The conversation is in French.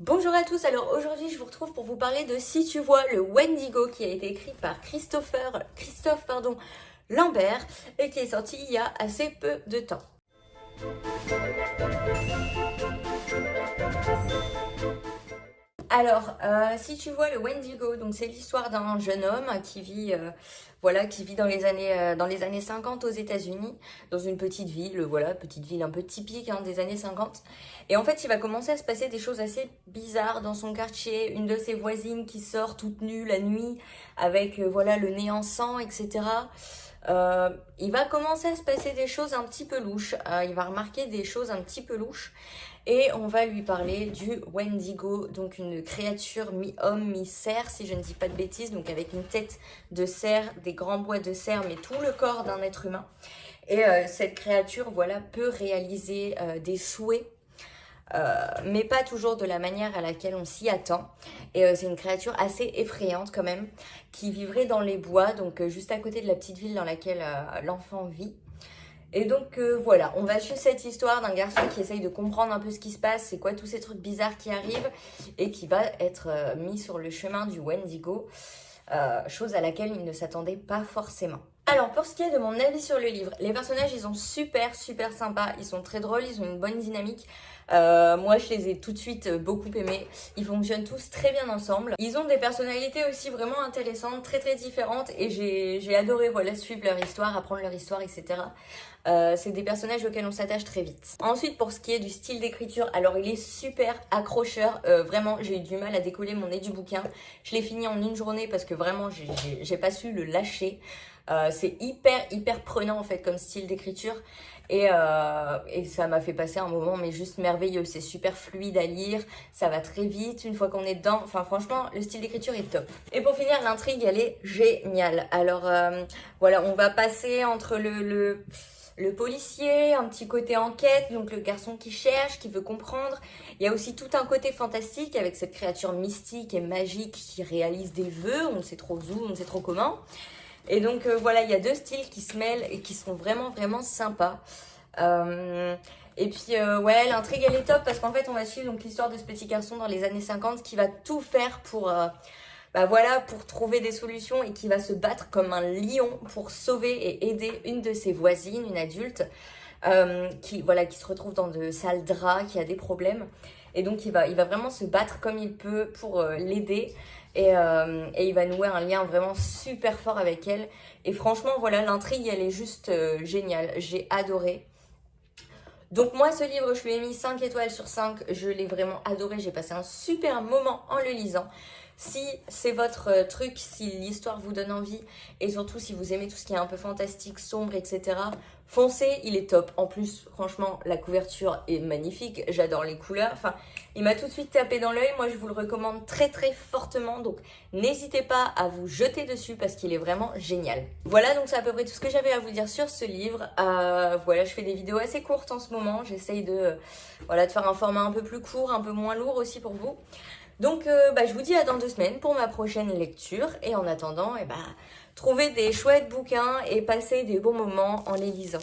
Bonjour à tous, alors aujourd'hui je vous retrouve pour vous parler de Si tu vois le Wendigo qui a été écrit par Christophe Lambert et qui est sorti il y a assez peu de temps. Alors, si tu vois le Wendigo, donc c'est l'histoire d'un jeune homme qui vit, qui vit dans les années 50 aux États-Unis, dans une petite ville, petite ville un peu typique des années 50. Et en fait, il va commencer à se passer des choses assez bizarres dans son quartier. Une de ses voisines qui sort toute nue la nuit, avec le nez en sang, etc. Il va commencer à se passer des choses un petit peu louches. Il va remarquer des choses un petit peu louches. Et on va lui parler du Wendigo, donc une créature mi-homme, mi-cerf, si je ne dis pas de bêtises, donc avec une tête de cerf, des grands bois de cerf, mais tout le corps d'un être humain. Et cette créature, peut réaliser des souhaits, mais pas toujours de la manière à laquelle on s'y attend. Et c'est une créature assez effrayante quand même, qui vivrait dans les bois, donc juste à côté de la petite ville dans laquelle l'enfant vit. Et donc on va suivre cette histoire d'un garçon qui essaye de comprendre un peu ce qui se passe, c'est quoi tous ces trucs bizarres qui arrivent, et qui va être mis sur le chemin du Wendigo, chose à laquelle il ne s'attendait pas forcément. Alors pour ce qui est de mon avis sur le livre, les personnages ils sont super sympas, ils sont très drôles, ils ont une bonne dynamique. Moi je les ai tout de suite beaucoup aimés, ils fonctionnent tous très bien ensemble. Ils ont des personnalités aussi vraiment intéressantes, très différentes, et j'ai adoré suivre leur histoire, apprendre leur histoire, etc. C'est des personnages auxquels on s'attache très vite. Ensuite, pour ce qui est du style d'écriture, alors il est super accrocheur. Vraiment, j'ai eu du mal à décoller mon nez du bouquin. Je l'ai fini en une journée parce que vraiment, j'ai pas su le lâcher. C'est hyper prenant en fait comme style d'écriture. Et ça m'a fait passer un moment mais juste merveilleux. C'est super fluide à lire, ça va très vite une fois qu'on est dedans. Enfin franchement, le style d'écriture est top. Et pour finir, l'intrigue, elle est géniale. Alors on va passer entre le policier, un petit côté enquête, donc le garçon qui cherche, qui veut comprendre. Il y a aussi tout un côté fantastique avec cette créature mystique et magique qui réalise des vœux, on ne sait trop où, on ne sait trop comment. Et donc il y a deux styles qui se mêlent et qui sont vraiment sympas. Et puis l'intrigue elle est top parce qu'en fait on va suivre donc l'histoire de ce petit garçon dans les années 50 qui va tout faire pour pour trouver des solutions et qui va se battre comme un lion pour sauver et aider une de ses voisines, une adulte, qui se retrouve dans de sales draps, qui a des problèmes. Et donc il va vraiment se battre comme il peut pour l'aider. Et il va nouer un lien vraiment super fort avec elle. Et franchement, l'intrigue, elle est juste géniale. J'ai adoré. Donc moi, ce livre, je lui ai mis 5 étoiles sur 5. Je l'ai vraiment adoré. J'ai passé un super moment en le lisant. Si c'est votre truc, si l'histoire vous donne envie, et surtout si vous aimez tout ce qui est un peu fantastique, sombre, etc., foncez, il est top. En plus, franchement, la couverture est magnifique, j'adore les couleurs. Enfin, il m'a tout de suite tapé dans l'œil, moi je vous le recommande très fortement, donc n'hésitez pas à vous jeter dessus parce qu'il est vraiment génial. Voilà, donc c'est à peu près tout ce que j'avais à vous dire sur ce livre. Je fais des vidéos assez courtes en ce moment, j'essaye de faire un format un peu plus court, un peu moins lourd aussi pour vous. Donc je vous dis à dans 2 semaines pour ma prochaine lecture. Et en attendant, trouvez des chouettes bouquins et passez des bons moments en les lisant.